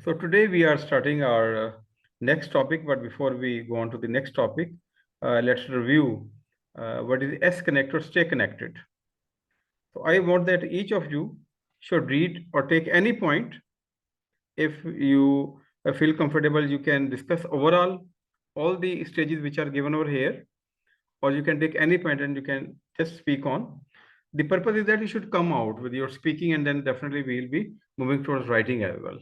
So today we are starting our next topic, but before we go on to the next topic, let's review what is S connect or stay connected. So I want that each of you should read or take any point. If you feel comfortable, you can discuss overall all the stages which are given over here, or you can take any point and you can just speak on. The purpose is that you should come out with your speaking, and then definitely we will be moving towards writing as well.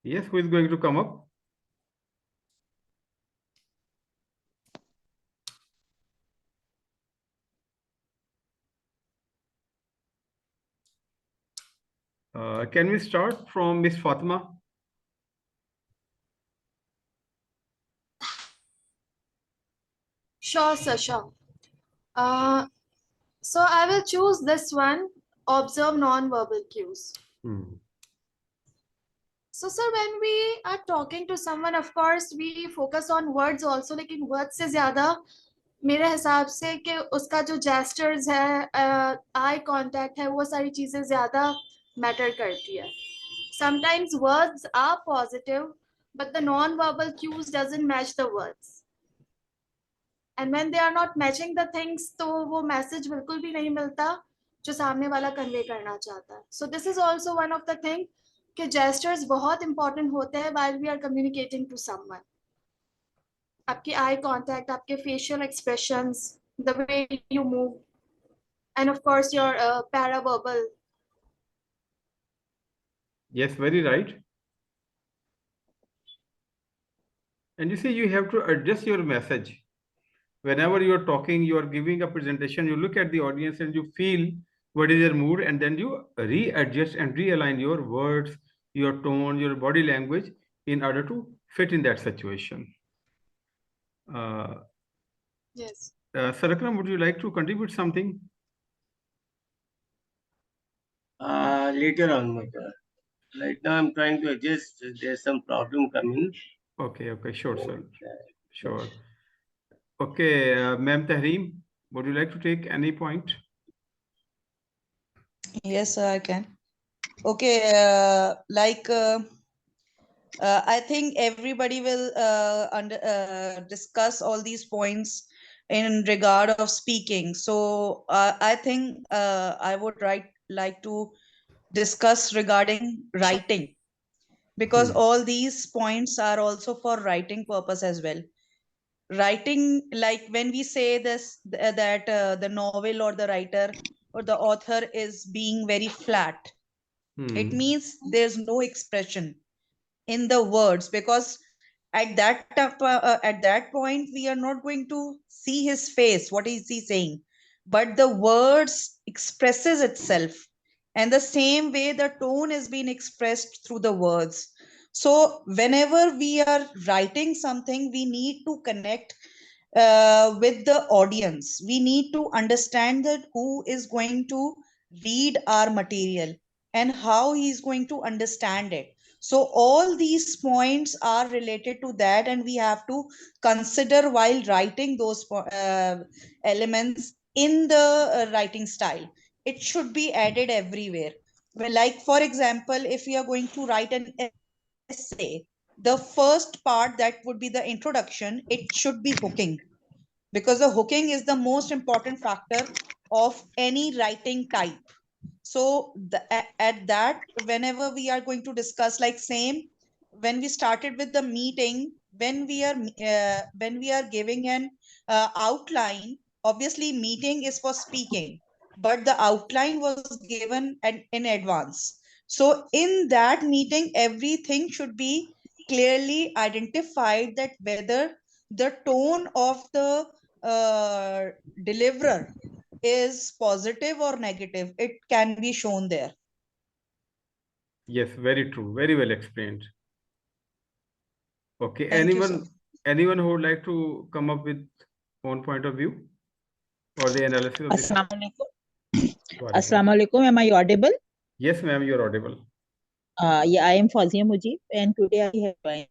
Yes, who is going to come up? Can we start from Miss Fatima? Sure, sir, sure. So I will choose this one, observe non-verbal cues. So sir, when we are talking to someone, of course, we focus on words also, लेकिन words से ज़्यादा मेरे हिसाब से कि उसका जो gestures है, eye contact है, वो सारी चीज़ें ज़्यादा matter करती है. Sometimes words are positive, but the non-verbal cues doesn't match the words. And when they are not matching the things, तो वो message बिल्कुल भी नहीं मिलता जो सामने वाला convey करना चाहता है. So this is also one of the thing कि gestures बहुत important होते हैं while we are communicating to someone. आपकी eye contact, आपके facial expressions, the way you move, and of course your paraverbal. Yes, very right. And you see, you have to adjust your message. Whenever you are talking, you are giving a presentation, you look at the audience and you feel what is their mood, and then you readjust and realign your words, your tone, your body language in order to fit in that situation. Yes. Sarakram, would you like to contribute something? Later on, my God. Right now, I'm trying to adjust. There's some problem coming. Okay, sure, sir. Sure. Okay, Ma'am Tahreem, would you like to take any point? Yes, sir, I can. Okay, I think everybody will discuss all these points in regard of speaking. So I think I would like to discuss regarding writing, because all these points are also for writing purpose as well. Writing, like when we say this, that the novel or the writer or the author is being very flat, it means there's no expression in the words, because at that point we are not going to see his face, what is he saying, but the words expresses itself, and the same way the tone is being expressed through the words. So whenever we are writing something, we need to connect with the audience. We need to understand that who is going to read our material and how he is going to understand it. So all these points are related to that, and we have to consider while writing those elements in the writing style. It should be added everywhere. Well, like for example, if we are going to write an essay, the first part, that would be the introduction, it should be hooking, because the hooking is the most important factor of any writing type. So at that, whenever we are going to discuss, like same, when we started with the meeting, when we are giving an outline, obviously meeting is for speaking, but the outline was given in advance. So in that meeting, everything should be clearly identified, that whether the tone of the deliverer is positive or negative, it can be shown there. Yes, very true. Very well explained. Okay, Thank you, anyone who would like to come up with one point of view or the analysis of this? Assalamu alaikum. Am I audible? Yes, ma'am, you're audible. Yeah, I am Fazia Mujib, and today I have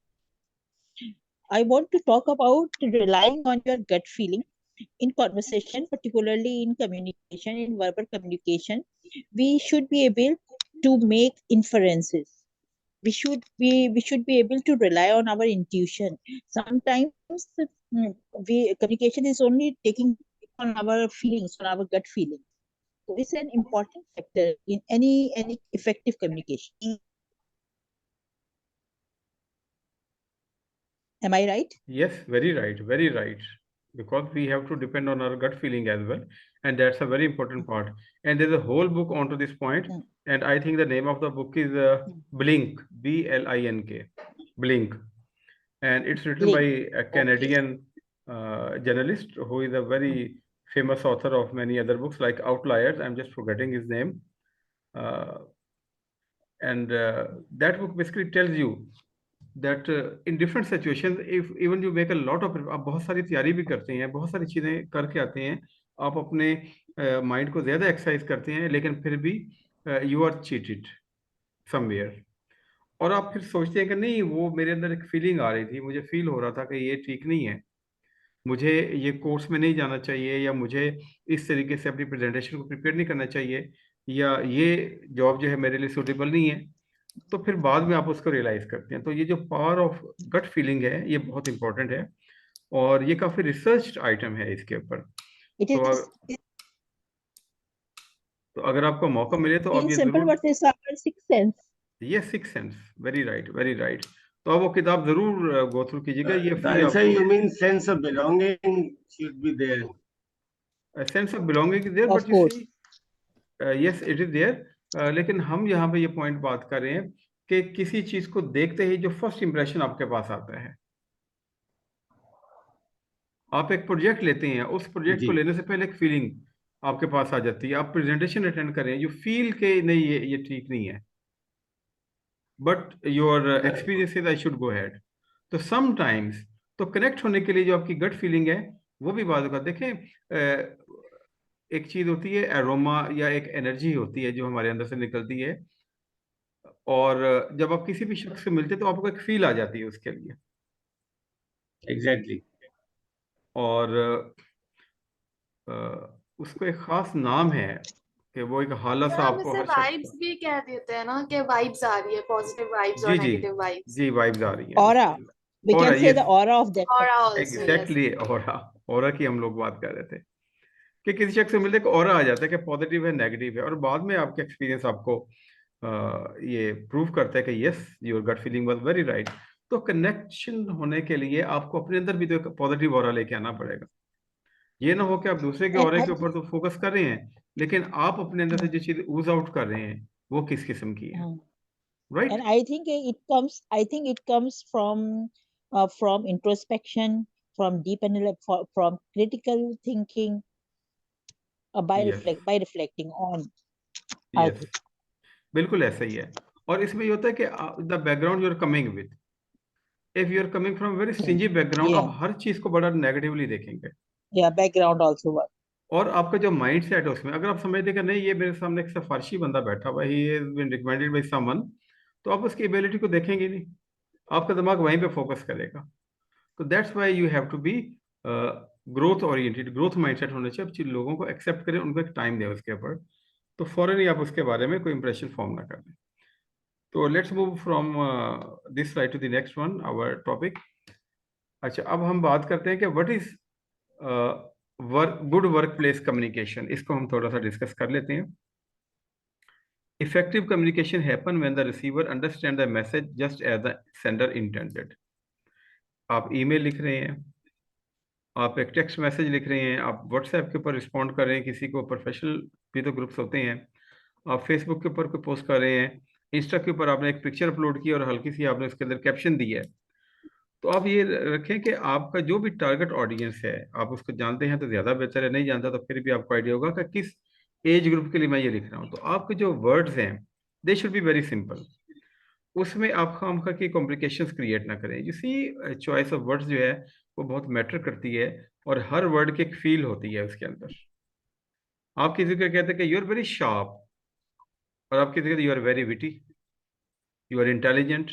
I want to talk about relying on your gut feeling in conversation, particularly in communication, in verbal communication, we should be able to make inferences. We should be able to rely on our intuition. Sometimes we communication is only taking on our feelings, on our gut feelings. So it's an important factor in any effective communication. Am I right? Yes, very right, very right. Because we have to depend on our gut feeling as well, and that's a very important part. And there's a whole book onto this point, Mm. and I think the name of the book is Blink, Blink, Blink, and it's written by Blink. a Canadian journalist who is a very famous author of many other books like Outliers. I'm just forgetting his name. And that book basically tells you that in different situations, if even you make a lot of, आप बहुत सारी तैयारी भी करते हैं, बहुत सारी चीजें करके आते हैं, आप अपने माइंड को ज्यादा एक्सरसाइज करते हैं, लेकिन फिर भी यू आर चीटेड समवेयर, और आप फिर सोचते हैं कि नहीं, वो मेरे अंदर एक फीलिंग आ रही थी, मुझे फील हो रहा था कि ये ठीक नहीं है, मुझे ये कोर्स में नहीं जाना चाहिए, या मुझे इस तरीके से अपनी प्रेजेंटेशन को प्रिपेयर नहीं करना चाहिए, या ये जॉब जो है मेरे लिए सूटेबल नहीं है, तो फिर बाद में आप उसको रियलाइज करते हैं। तो ये जो पावर ऑफ गट फीलिंग है, ये बहुत इंपॉर्टेंट है, और ये काफी रिसर्च आइटम है इसके ऊपर। It तो is तो अगर आपको मौका मिले तो आप in ये simple जरूर, words, it's our sixth sense. ये six sense, very right, very right. तो आप वो किताब जरूर गो थ्रू कीजिएगा, ये फ्री Answer, आपको। you mean sense of belonging should be there. Sense of belonging is there, Of but you course. See, yes it is there, लेकिन हम यहाँ पे ये पॉइंट बात कर रहे हैं कि किसी चीज को देखते ही जो फर्स्ट इंप्रेशन आपके पास आता है, आप एक प्रोजेक्ट लेते हैं, उस प्रोजेक्ट को जी लेने से पहले एक फीलिंग आपके पास आ जाती है, आप प्रेजेंटेशन अटेंड करें, यू फील के नहीं ये ठीक नहीं है, but your experience is I should go had. तो समटाइम्स, तो कनेक्ट होने के लिए जो आपकी गट फीलिंग है, वो भी बात का देखें, एक चीज होती है एरोमा, या एक एनर्जी होती है जो हमारे अंदर से निकलती है, और जब आप किसी भी शख्स से मिलते हैं तो आपको एक फील आ जाती है उसके लिए, exactly. और उसको एक खास नाम है कि वो एक हाला सा हम आपको इसे हर शख्स वाइब्स भी कह देते हैं ना, कि वाइब्स आ रही है, पॉजिटिव वाइब्स और जी जी नेगेटिव वाइब्स। जी, वाइब्स आ रही हैं Aura. We और can say ये the aura of that और person. Also yes. Exactly aura की हम लोग बात कर रहे थे कि किसी शख्स से मिलते एक ऑरा आ जाता है कि पॉजिटिव है, नेगेटिव है, और बाद में आपके एक्सपीरियंस आपको ये प्रूव करता है कि yes, your gut feeling was very right. तो कनेक्शन होने के लिए आपको अपने अंदर भी तो एक पॉजिटिव ऑरा लेके आना पड़ेगा। ये ना हो कि आप दूसरे के And ऑरे I के ऊपर तो फोकस कर रहे हैं, लेकिन आप अपने अंदर से जो चीज ऊज आउट कर रहे हैं वो किस किस्म की है, and right? I think it comes from introspection, from deep from critical thinking, yes by reflecting on yes, others. बिल्कुल ऐसा ही है। और इसमें ये होता है कि the background you are coming with, if you are coming from very stingy background, Yeah, आप हर चीज को बड़ा नेगेटिवली देखेंगे, yeah, background also work. और आपका जो माइंड सेट है उसमें, अगर आप समझते कि नहीं ये मेरे सामने एक सिफारशी बंदा बैठा हुआ है, he has been recommended by someone, तो आप उसकी एबिलिटी को देखेंगे नहीं, आपका दिमाग वहीं पे फोकस करेगा। तो that's why you have to be growth oriented, growth mindset होना चाहिए। आप लोगों को एक्सेप्ट करें, उनको एक टाइम दें उसके ऊपर, तो फौरन ही आप उसके बारे में कोई इंप्रेशन फॉर्म ना कर दें। तो let's move from this slide to the next one, our topic. अच्छा, अब हम बात करते हैं कि what is good workplace communication, इसको हम थोड़ा सा डिस्कस कर लेते हैं। Effective communication happen when the receiver understand the message just as the sender intended. आप ईमेल लिख रहे हैं, आप एक टेक्स्ट मैसेज लिख रहे हैं, आप व्हाट्सएप के ऊपर रिस्पॉन्ड कर रहे हैं किसी को, प्रोफेशनल भी तो ग्रुप्स होते हैं, आप फेसबुक के ऊपर कोई पोस्ट कर रहे हैं, इंस्टा के ऊपर आपने एक पिक्चर अपलोड की और हल्की सी आपने उसके अंदर कैप्शन दी है, तो आप ये रखें कि आपका जो भी टारगेट ऑडियंस है, आप उसको जानते हैं तो ज़्यादा बेहतर है, नहीं जानता तो फिर भी आपको आइडिया होगा कि किस एज ग्रुप के लिए मैं ये लिख रहा हूँ। तो आपके जो वर्ड्स हैं they should be very simple, उसमें आप खामखा की कॉम्प्लिकेशंस क्रिएट ना करें। You see, choice of words जो है वो बहुत मैटर करती है, और हर वर्ड की एक फील होती है उसके अंदर। आप किसी को कहते हैं कि यू आर वेरी शार्प, और आप किसी को you are very witty, you are intelligent.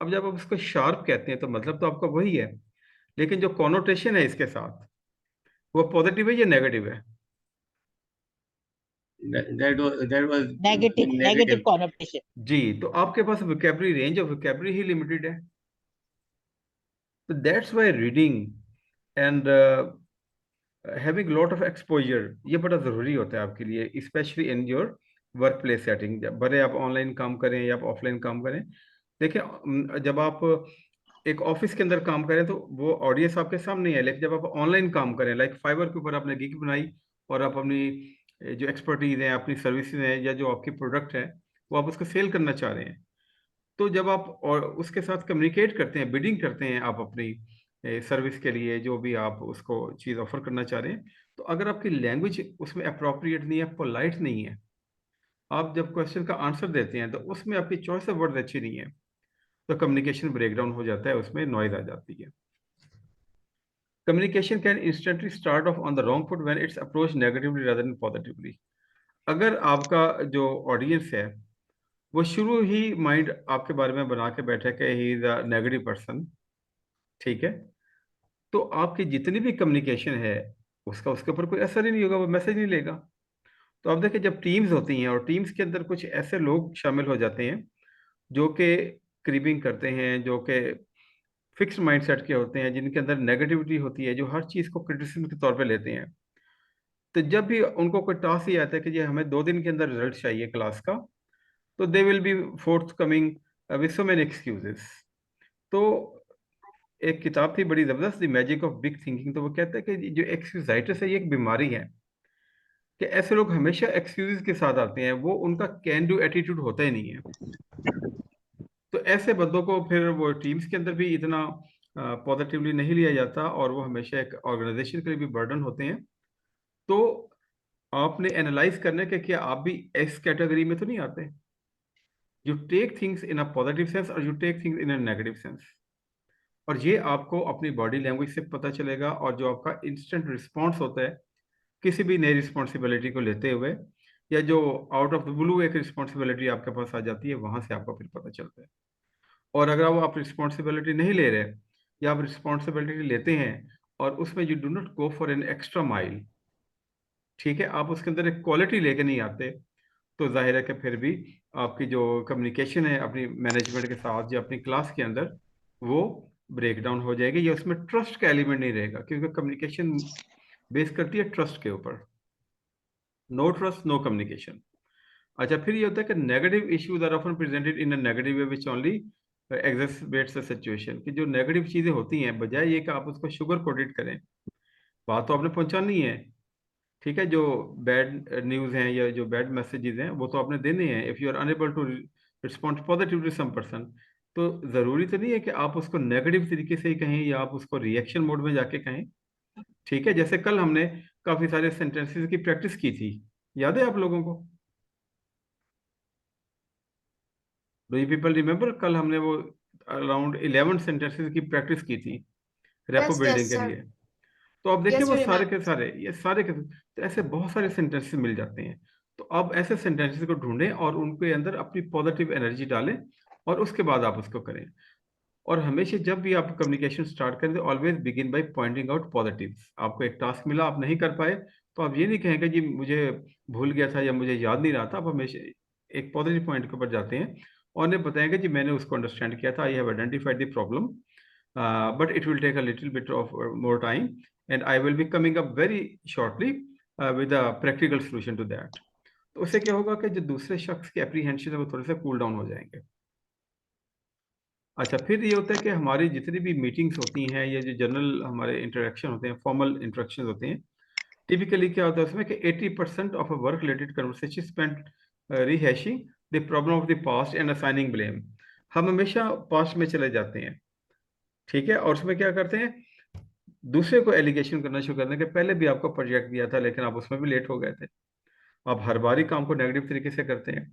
अब जब आप उसको शार्प कहते हैं तो मतलब तो आपका वही है, लेकिन जो कॉनोटेशन है इसके साथ, वो पॉजिटिव है या नेगेटिव है? that was Negative connotation. जी, तो आपके पास वोकैबुलरी, रेंज ऑफ वोकैबुलरी ही लिमिटेड है. तो that's why reading and having lot of exposure ये बड़ा ज़रूरी होता है आपके लिए, specially in your workplace setting. भले आप ऑनलाइन काम करें या आप ऑफलाइन काम करें. देखिए, जब आप एक ऑफिस के अंदर काम करें तो वो ऑडियंस आपके सामने है, लेकिन जब आप ऑनलाइन काम करें, लाइक फाइवर के ऊपर आपने गिग बनाई और आप अपनी जो एक्सपर्टीज है, अपनी सर्विसेज हैं या जो आपकी प्रोडक्ट है, वो आप उसको सेल करना चाह रहे हैं. तो जब आप और उसके साथ कम्युनिकेट करते हैं, बिडिंग करते हैं आप अपनी सर्विस के लिए, जो भी आप उसको चीज़ ऑफर करना चाह रहे हैं, तो अगर आपकी लैंग्वेज उसमें अप्रोप्रिएट नहीं है, पोलाइट नहीं है, आप जब क्वेश्चन का आंसर देते हैं तो उसमें आपकी चॉइस ऑफ वर्ड अच्छी नहीं है, तो कम्युनिकेशन ब्रेकडाउन हो जाता है, उसमें नॉइज आ जाती है. Communication can instantly start of on the wrong foot when it's approach negatively rather than positively. अगर आपका जो ऑडियंस है वो शुरू ही माइंड आपके बारे में बना के बैठा कि he is a negative person, ठीक है, तो आपकी जितनी भी कम्युनिकेशन है उसका उसके ऊपर कोई असर ही नहीं होगा, वो मैसेज नहीं लेगा. तो आप देखिए, जब टीम्स होती हैं और टीम्स के अंदर कुछ ऐसे लोग शामिल हो जाते हैं जो कि क्रीबिंग करते हैं, जो कि फिक्स्ड माइंडसेट के होते हैं, जिनके अंदर नेगेटिविटी होती है, जो हर चीज़ को क्रिटिसिज्म के तौर पे लेते हैं, तो जब भी उनको कोई टास्क ही आता है कि ये हमें 2 दिन के अंदर रिजल्ट चाहिए क्लास का, तो they will be fourth coming with so many excuses. तो एक किताब थी बड़ी जबरदस्त, the magic of big thinking, तो वो कहता है कि जो एक्सक्यूजाइटिस है ये एक बीमारी है, कि ऐसे लोग हमेशा एक्सक्यूजेस के साथ आते हैं, वो उनका कैन डू एटीट्यूड होता ही नहीं है. तो ऐसे बंदों को फिर वो टीम्स के अंदर भी इतना पॉजिटिवली नहीं लिया जाता, और वो हमेशा एक ऑर्गेनाइजेशन के लिए भी बर्डन होते हैं. तो आपने एनालाइज करना है कि क्या आप भी इस कैटेगरी में तो नहीं आते. You take things in a positive sense और you take things in a negative sense, और ये आपको अपनी बॉडी लैंग्वेज से पता चलेगा, और जो आपका इंस्टेंट रिस्पॉन्स होता है किसी भी नई रिस्पॉन्सिबिलिटी को लेते हुए, या जो आउट ऑफ द ब्लू एक रिस्पॉन्सिबिलिटी आपके पास आ जाती है, वहां से आपको फिर पता चलता है. और अगर वो आप रिस्पॉन्सिबिलिटी नहीं ले रहे, या आप रिस्पॉन्सिबिलिटी लेते हैं और उसमें you do not go for an extra mile, ठीक है, आप उसके अंदर एक क्वालिटी लेके नहीं आते, तो जाहिर है कि फिर भी आपकी जो कम्युनिकेशन है अपनी मैनेजमेंट के साथ या अपनी क्लास के अंदर, वो ब्रेक डाउन हो जाएगी, या उसमें ट्रस्ट का एलिमेंट नहीं रहेगा, क्योंकि कम्युनिकेशन बेस करती है ट्रस्ट के ऊपर. No trust no communication. अच्छा, फिर ये होता है कि negative issues are often presented in a negative way which only exasperates the situation, कि जो नेगेटिव चीजें होती हैं, बजाय ये कि आप उसको शुगर कोटेड करें, बात तो आपने पहुंचानी है, ठीक है, जो बैड न्यूज़ हैं या जो बैड मैसेजेस हैं वो तो आपने देने हैं. If you are unable to respond positive to some person, तो ज़रूरी तो नहीं है कि आप उसको नेगेटिव तरीके से ही कहें या आप उसको रिएक्शन मोड में जाके कहें, ठीक है. जैसे कल हमने काफ़ी सारे सेंटेंसेस की प्रैक्टिस की थी, याद है आप लोगों को? Do you people remember? कल हमने वो अराउंड 11 सेंटेंसेस की प्रैक्टिस की थी रेपो Yes, बिल्डिंग yes, के sir. लिए. तो आप देखिए Yes, वो we सारे remember. के सारे, ये सारे के तो ऐसे बहुत सारे सेंटेंसेस मिल जाते हैं. तो आप ऐसे सेंटेंसेस को ढूंढें और उनके अंदर अपनी पॉजिटिव एनर्जी डालें, और उसके बाद आप उसको करें. और हमेशा जब भी आप कम्युनिकेशन स्टार्ट करें तो always begin by pointing out positives. आपको एक टास्क मिला, आप नहीं कर पाए, तो आप ये नहीं कहेंगे जी मुझे भूल गया था या मुझे याद नहीं रहा था. आप हमेशा एक पॉजिटिव पॉइंट के ऊपर जाते हैं और उन्हें बताएंगे जी मैंने उसको अंडरस्टैंड किया था, I have identified the problem, but it will take a little bit of more time, and I will be coming up very shortly with a practical solution to that. तो उससे क्या होगा कि जो दूसरे शख्स के एप्रीहेंशन है वो थोड़े से कूल डाउन हो जाएंगे. अच्छा, फिर ये होता है कि हमारी जितनी भी मीटिंग्स होती हैं या जो जनरल हमारे इंटरेक्शन होते हैं, फॉर्मल इंटरेक्शन होते हैं, टिपिकली क्या होता है उसमें कि 80% of a work related conversation spent rehashing the problem of the past and assigning blame. हम हमेशा पास्ट में चले जाते हैं, ठीक है, और उसमें क्या करते हैं, दूसरे को एलिगेशन करना शुरू कर दें कि पहले भी आपको प्रोजेक्ट दिया था लेकिन आप उसमें भी लेट हो गए थे. आप हर बारी काम को नेगेटिव तरीके से करते हैं.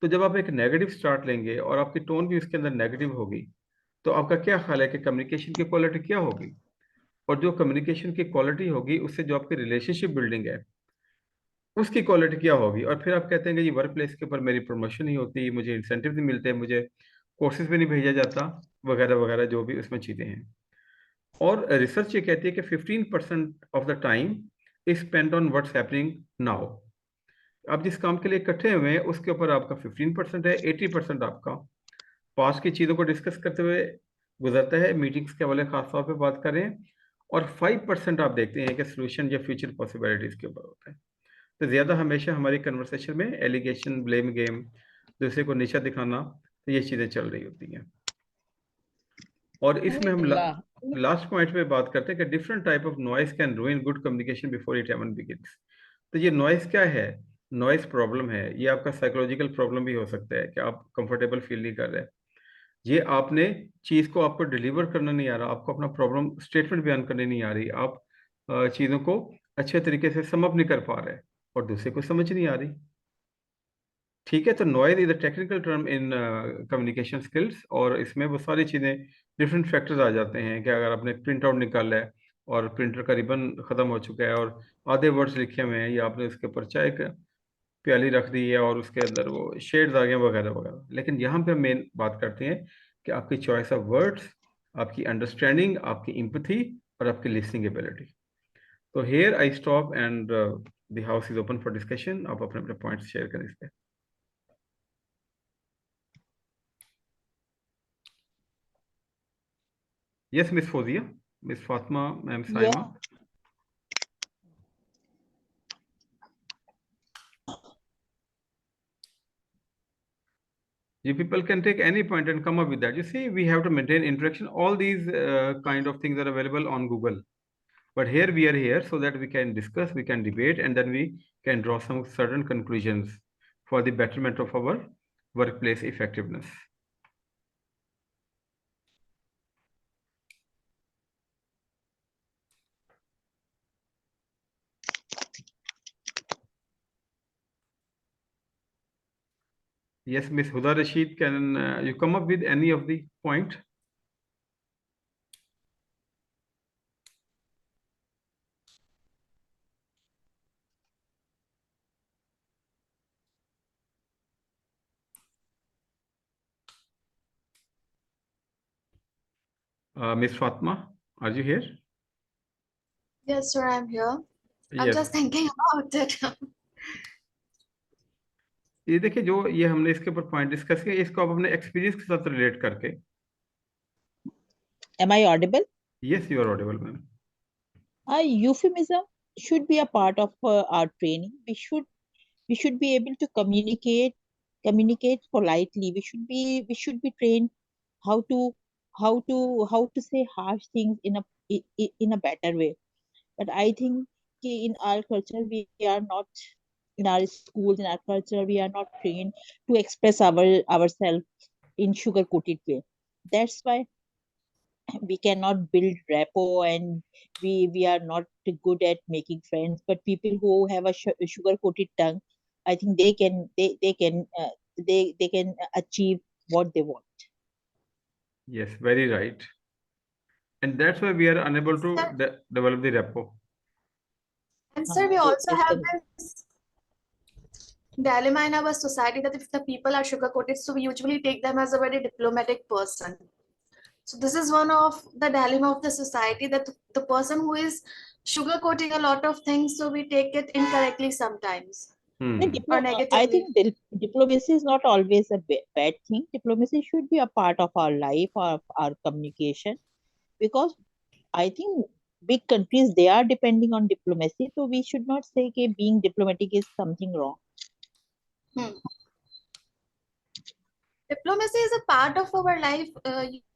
तो जब आप एक नेगेटिव स्टार्ट लेंगे और आपकी टोन भी उसके अंदर नेगेटिव होगी, तो आपका क्या ख्याल है कि कम्युनिकेशन की क्वालिटी क्या होगी? और जो कम्युनिकेशन की क्वालिटी होगी उससे जो आपकी रिलेशनशिप बिल्डिंग है उसकी क्वालिटी क्या होगी? और फिर आप कहते हैं कि ये वर्क प्लेस के ऊपर मेरी प्रमोशन नहीं होती, मुझे इंसेंटिव नहीं मिलते, मुझे कोर्सेज भी नहीं भेजा जाता, वगैरह वगैरह जो भी उसमें चीज़ें हैं. और रिसर्च ये कहती है कि 15% of the time is spend on what's happening now. आप जिस काम के लिए इकट्ठे हुए हैं उसके ऊपर आपका 15% है, 80% आपका पास्ट की चीज़ों को डिस्कस करते हुए गुजरता है, मीटिंग्स के वाले खास तौर पे बात करें, और 5% आप देखते हैं कि सोल्यूशन या फ्यूचर पॉसिबिलिटीज के ऊपर होता है। तो ज़्यादा हमेशा हमारी कन्वर्सेशन में एलिगेशन, ब्लेम गेम, दूसरे को नीचा दिखाना, तो ये चीज़ें चल रही होती हैं। और इसमें हम लास्ट पॉइंट पे बात करते हैं कि different type of noise can रूइन good communication before it even begins. तो ये नॉइस क्या है? नॉइस प्रॉब्लम है, ये आपका साइकोलॉजिकल प्रॉब्लम भी हो सकता है कि आप कंफर्टेबल फील नहीं कर रहे, ये आपने चीज़ को आपको डिलीवर करना नहीं आ रहा, आपको अपना प्रॉब्लम स्टेटमेंट बयान करनी नहीं आ रही, आप चीज़ों को अच्छे तरीके से सम अप नहीं कर पा रहे और दूसरे को समझ नहीं आ रही। ठीक है, तो noise is a technical term in communication skills, और इसमें वो सारी चीज़ें, डिफरेंट फैक्टर्स आ जाते हैं कि अगर आपने प्रिंट आउट निकाला है और प्रिंटर का रिबन ख़त्म हो चुका है और आधे वर्ड्स लिखे हुए हैं, या आपने उसके ऊपर चाय का प्याली रख दी है और उसके अंदर वो शेड्स आ गए वगैरह वगैरह, लेकिन यहाँ पे हम मेन बात करते हैं कि आपकी चॉइस ऑफ वर्ड्स, आपकी अंडरस्टैंडिंग, आपकी इम्पथी और आपकी लिसनिंग एबिलिटी। तो here I stop and the house is open for discussion. आप अपने अपने पॉइंट्स शेयर करें इस पे। Yes miss Fauzia, miss Fatima, ma'am Saima. You people can take any point and come up with that. You see, we have to maintain interaction. All these kind of things are available on Google. But here we are here so that we can discuss, we can debate, and then we can draw some certain conclusions for the betterment of our workplace effectiveness. Yes, Miss Huda Rashid, can you come up with any of the point? Miss Fatma, are you here? Yes, sir, I'm here. I'm Yes. just thinking about it. ये देखिए, जो ये हमने इसके ऊपर point discuss किया, इसको आप अपने एक्सपीरियंस के साथ रिलेट करके। Am I audible? Yes, you are audible, ma'am. Euphemism should be a part of our training. We should be able to communicate politely. We should be trained how to how to say harsh things in a better way. But I think in our culture we are not, in our schools, in our culture we are not trained to express ourselves in sugar coated way. That's why we cannot build rapport, and we are not good at making friends. But people who have a sugar coated tongue, I think they can achieve what they want. Yes, very right. And that's why we are unable to develop the rapport. And sir, we also That's have the- this dilemma in our society that if the people are sugar coated, so we usually take them as a very diplomatic person. So this is one of the dilemma of the society, that the person who is sugar coating a lot of things, so we take it incorrectly sometimes Hmm. or I negatively. think diplomacy is not always a bad thing. Diplomacy should be a part of our life, of our communication, because I think big countries, they are depending on diplomacy. So we should not say that being diplomatic is something wrong. Diplomacy is a part of our life.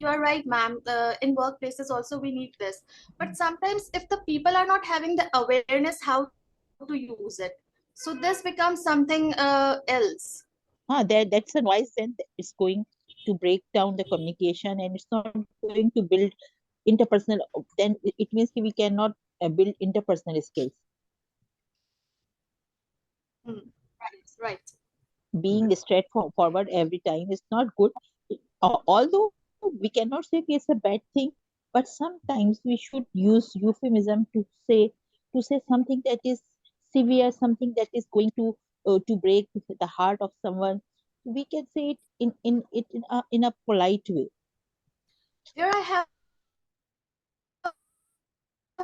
You are right, ma'am. In workplaces also we need this. But sometimes if the people are not having the awareness how to use it, so this becomes something else. That's a noise, then it's going to break down the communication, and it's not going to build interpersonal. Then it means we cannot build interpersonal skills. Right. Being straightforward every time is not good. Although we cannot say it's a bad thing, but sometimes we should use euphemism to say something that is severe, something that is going to break the heart of someone. We can say it in a polite way. Here I have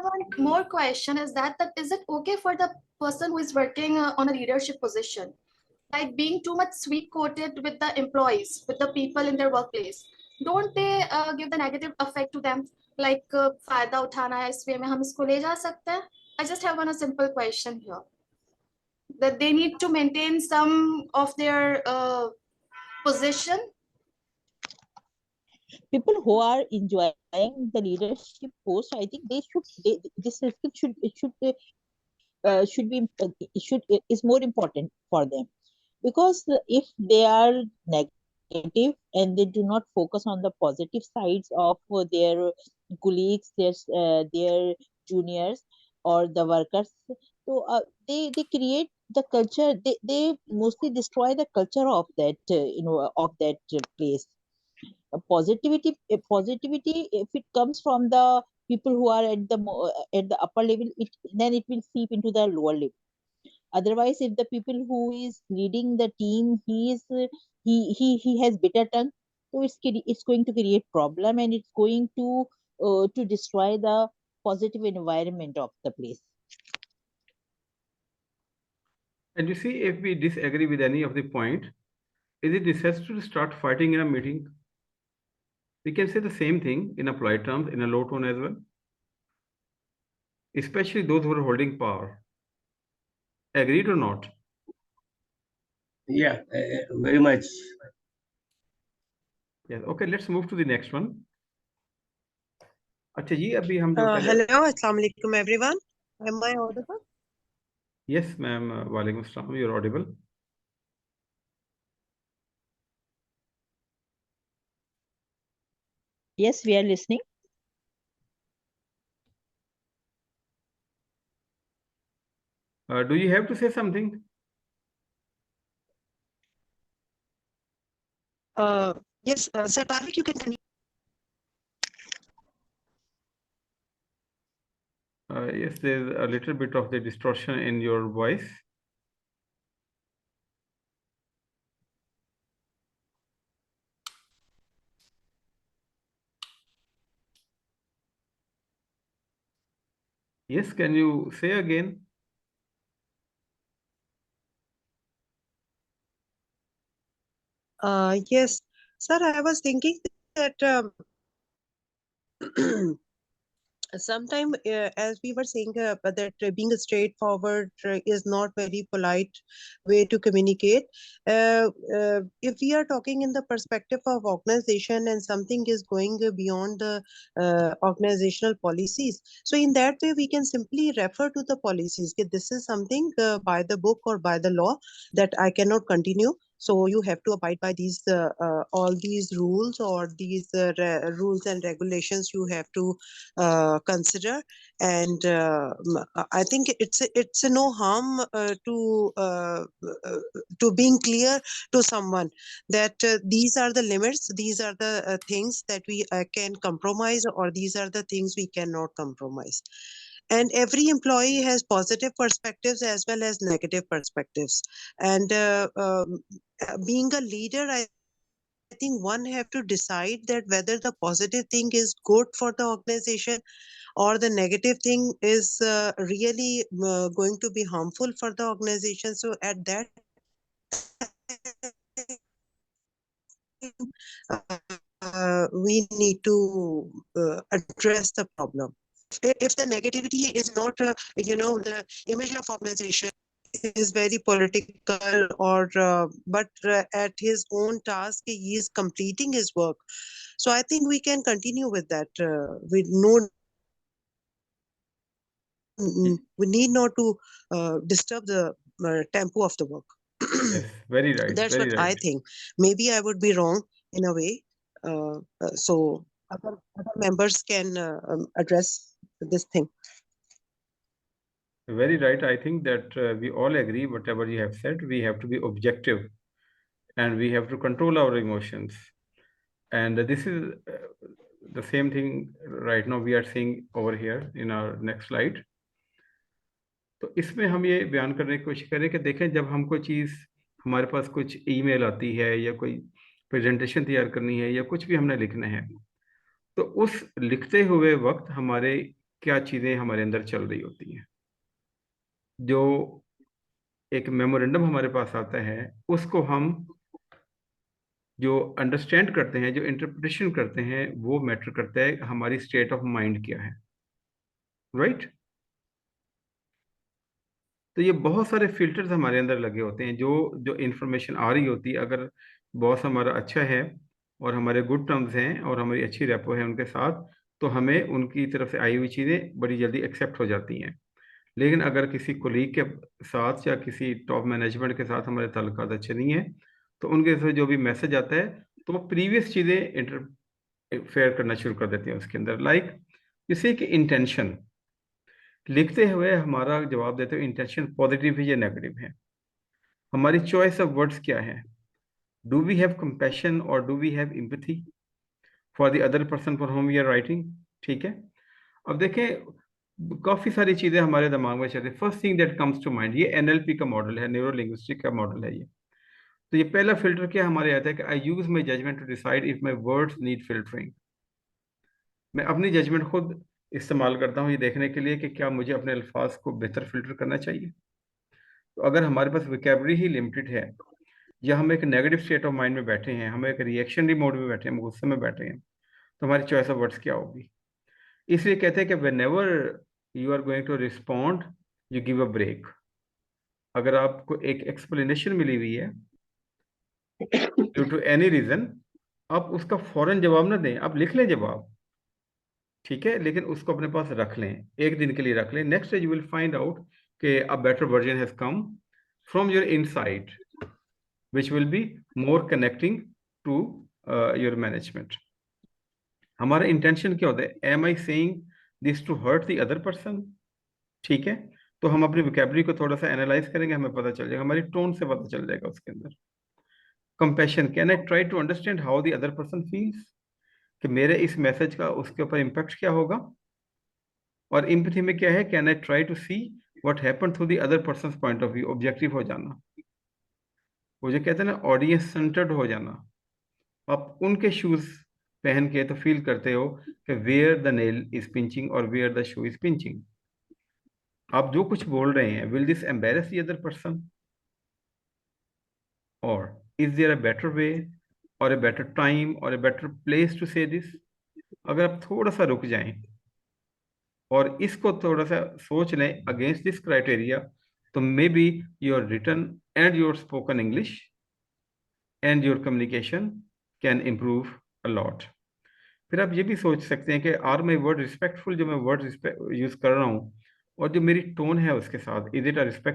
one more question is that is it okay for the person who is working on a leadership position, like being too much sweet coated with the employees, with the people in their workplace? Don't they give the negative effect to them, like फायदा उठाना है इस वे में हम इसको ले जा सकते हैं? I just have a simple question here, that they need to maintain some of their position. People who are enjoying the leadership post, I think this skill should be is more important for them, because if they are negative and they do not focus on the positive sides of their colleagues, their juniors or the workers, so they create the culture, they mostly destroy the culture of that of that place. Positivity, if it comes from the people who are at the upper level, then it will seep into the lower level. Otherwise, if the people who is leading the team, he has bitter tongue, so it's going to create problem, and it's going to destroy the positive environment of the place. And you see, if we disagree with any of the point, is it necessary to start fighting in a meeting? We can say the same thing in a polite terms, in a low tone as well. Especially those who are holding power. Agreed or not? Yeah, very much. Yes. Okay, let's move to the next one. अच्छा जी, अभी हम जो Hello, Assalamu alaikum everyone. Am I audible? Yes, ma'am. Walaikum assalam. You're audible. Yes, we are listening. Do you have to say something? Yes, Sir Tariq, you can continue. Yes, there's a little bit of the distortion in your voice. Yes, can you say again? Yes, sir, I was thinking that sometime as we were saying that being straightforward is not very polite way to communicate. If we are talking in the perspective of organization and something is going beyond the organizational policies, so in that way we can simply refer to the policies. This is something by the book or by the law that I cannot continue, so you have to abide by these all these rules or these rules and regulations you have to consider. And I think it's a no harm to being clear to someone that these are the limits, these are the things that we can compromise, or these are the things we cannot compromise. And every employee has positive perspectives as well as negative perspectives. And being a leader, I think one have to decide that whether the positive thing is good for the organization or the negative thing is really going to be harmful for the organization. So at that we need to address the problem. If the negativity is not, the image of organization is very political, or but at his own task he is completing his work, so I think we can continue with that with no. We need not to disturb the tempo of the work. Yes, very right. That's very what right. I think. Maybe I would be wrong in a way. So other members can address this thing. Very right. I think that we all agree, whatever you have said, we have to be objective and we have to control our emotions. And this is the same thing right now we are seeing over here in our next slide. तो इसमें हम ये बयान करने की कोशिश करें कि देखें, जब हम कोई चीज़, हमारे पास कुछ ईमेल आती है या कोई प्रेजेंटेशन तैयार करनी है या कुछ भी हमने लिखना है, तो उस लिखते हुए वक्त हमारे क्या चीज़ें हमारे अंदर चल रही होती हैं। जो एक मेमोरेंडम हमारे पास आता है उसको हम जो अंडरस्टैंड करते हैं, जो इंटरप्रिटेशन करते हैं, वो मैटर करता है हमारी स्टेट ऑफ माइंड क्या है, राइट। तो ये बहुत सारे फिल्टर्स हमारे अंदर लगे होते हैं। जो जो इंफॉर्मेशन आ रही होती है, अगर बॉस हमारा अच्छा है और हमारे गुड टर्म्स हैं और हमारी अच्छी रेपो है उनके साथ, तो हमें उनकी तरफ से आई हुई चीज़ें बड़ी जल्दी एक्सेप्ट हो जाती हैं। लेकिन अगर किसी कोलीग के साथ या किसी टॉप मैनेजमेंट के साथ हमारे ताल्लुकात अच्छे नहीं हैं, तो उनके से जो भी मैसेज आता है तो वो प्रीवियस चीज़ें इंटरफेयर करना शुरू कर देती हैं उसके अंदर। लाइक जैसे कि इंटेंशन लिखते हुए हमारा जवाब देते हुए इंटेंशन पॉजिटिव है या नेगेटिव है, हमारी चॉइस ऑफ वर्ड्स क्या है, डू वी हैव कंपैशन और do we have empathy for the other person for whom we are writing. ठीक है, अब देखें काफी सारी चीजें हमारे दिमाग में चलती है। First thing that comes to mind, ये एनएलपी का मॉडल है, न्यूरो लिंग्विस्टिक का मॉडल है ये। तो ये पहला फिल्टर क्या हमारे आता है कि I use my judgement to decide if my words need filtering. मैं अपनी जजमेंट खुद इस्तेमाल करता हूँ ये देखने के लिए कि क्या मुझे अपने अल्फाज को बेहतर फिल्टर करना चाहिए। तो अगर हमारे पास वोकैबुलरी ही लिमिटेड है, या हम एक नेगेटिव स्टेट ऑफ माइंड में बैठे हैं, हम एक रिएक्शनरी मोड में बैठे हैं, हम गुस्से में बैठे हैं, तो हमारी चॉइस ऑफ वर्ड्स क्या होगी। इसलिए कहते हैं कि whenever you are going to respond you give a break. अगर आपको एक एक्सप्लेनेशन मिली हुई है ड्यू टू एनी रीजन, आप उसका फौरन जवाब ना दें, आप लिख लें जवाब, ठीक है, लेकिन उसको अपने पास रख लें, एक दिन के लिए रख लें। Next you will find out कि a better version has come from your inside which will be more connecting to your management. हमारा इंटेंशन क्या होता है, am I saying this to hurt the other person. ठीक है, तो हम अपनी वोकैबुलरी को थोड़ा सा एनालाइज करेंगे, हमें पता चल जाएगा, हमारी टोन से पता चल जाएगा उसके अंदर। Compassion, can I try to understand how the other person feels, कि मेरे इस मैसेज का उसके ऊपर इम्पैक्ट क्या होगा। और एम्पैथी में क्या है, can I try to see what happened through the other person point of view, objective हो जाना, वो जो कहते हैं ना ऑडियंस सेंटर्ड हो जाना। आप उनके शूज पहन के तो फील करते हो कि where the nail is pinching और where the shoe is pinching. आप जो कुछ बोल रहे हैं, will this embarrass the other person और is there a better way और अ बेटर टाइम और a better place to say this. अगर आप थोड़ा सा रुक जाएं और इसको थोड़ा सा सोच लें against this criteria, so maybe your written and your spoken English and your communication can improve a lot. फिर आप ये भी सोच सकते हैं कि आर माई वर्ड रिस्पेक्टफुल, जो मैं वर्ड यूज कर रहा हूँ और जो मेरी टोन है उसके साथ, इज इट अ रिस्पेक्ट